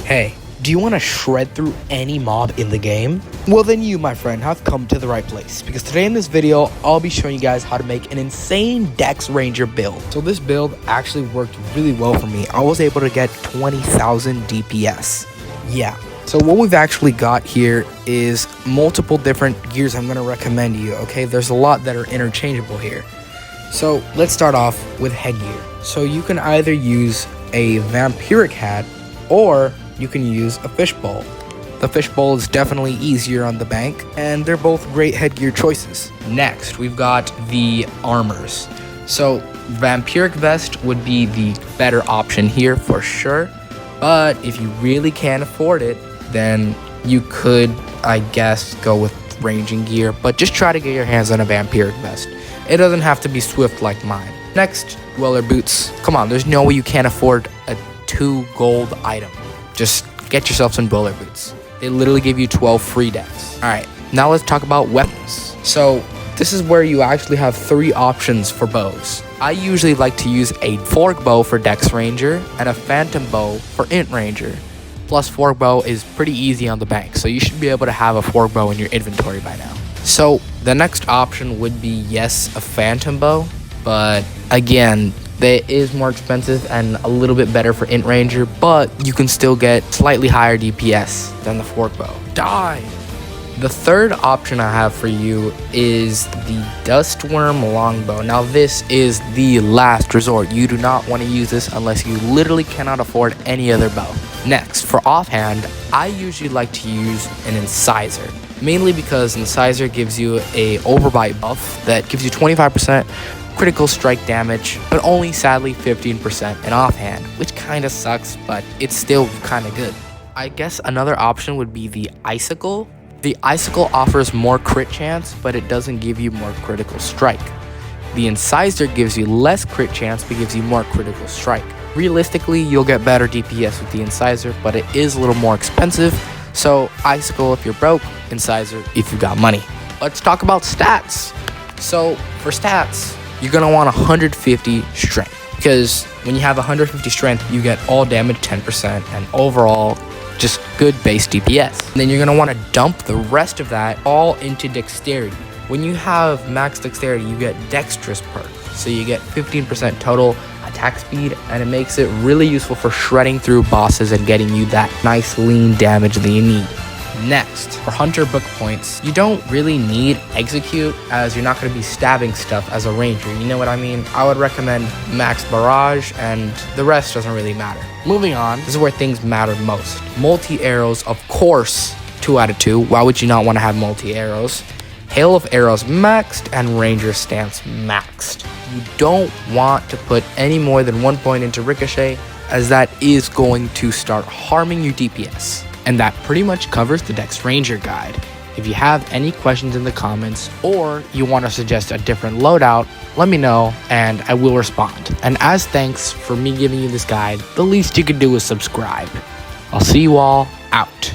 Hey, do you want to shred through any mob in the game? Well then you, my friend, have come to the right place, because today in this video, I'll be showing you guys how to make an insane DEX Ranger build. So this build actually worked really well for me. I was able to get 20,000 DPS. Yeah. So what we've actually got here is multiple different gears I'm going to recommend you, okay? There's a lot that are interchangeable here. So let's start off with headgear. So you can either use a vampiric hat or you can use a fishbowl. The fishbowl is definitely easier on the bank, and they're both great headgear choices. Next, we've got the armors. So vampiric vest would be the better option here for sure, but if you really can't afford it, then you could, I guess, go with ranging gear, but just try to get your hands on a vampiric vest. It doesn't have to be swift like mine. Next, dweller boots. Come on, there's no way you can't afford a 2 gold item. Just get yourself some dweller boots. They literally give you 12 free dex. Alright, now let's talk about weapons. So this is where you actually have 3 options for bows. I usually like to use a fork bow for DEX Ranger and a phantom bow for Int Ranger. Plus fork bow is pretty easy on the bank, so you should be able to have a fork bow in your inventory by now. So the next option would be, yes, a phantom bow, but again, that is more expensive and a little bit better for Int Ranger, but you can still get slightly higher DPS than the fork bow. Die! The third option I have for you is the Dustworm Longbow. Now this is the last resort. You do not want to use this unless you literally cannot afford any other bow. Next, for offhand, I usually like to use an Incisor. Mainly because Incisor gives you a overbite buff that gives you 25% critical strike damage, but only sadly 15% in offhand, which kind of sucks, but it's still kind of good. I guess another option would be the Icicle. The Icicle offers more crit chance, but it doesn't give you more critical strike. The Incisor gives you less crit chance, but gives you more critical strike. Realistically, you'll get better DPS with the Incisor, but it is a little more expensive, so Icicle if you're broke, Incisor if you got money. Let's talk about stats. So for stats, you're going to want 150 strength, because when you have 150 strength, you get all damage 10% and overall just good base DPS. And then you're going to want to dump the rest of that all into dexterity. When you have max dexterity, you get dexterous perk, so you get 15% total attack speed, and it makes it really useful for shredding through bosses and getting you that nice lean damage that you need. Next, for hunter book points, you don't really need execute, as you're not going to be stabbing stuff as a ranger, you know what I mean? I would recommend max barrage, and the rest doesn't really matter. Moving on, this is where things matter most. Multi-arrows, of course, 2 out of 2. Why would you not want to have multi-arrows? Hail of arrows maxed and ranger stance maxed. You don't want to put any more than 1 point into ricochet, as that is going to start harming your DPS. And that pretty much covers the DEX Ranger guide. If you have any questions in the comments, or you want to suggest a different loadout, let me know and I will respond. And as thanks for me giving you this guide, the least you can do is subscribe. I'll see you all out.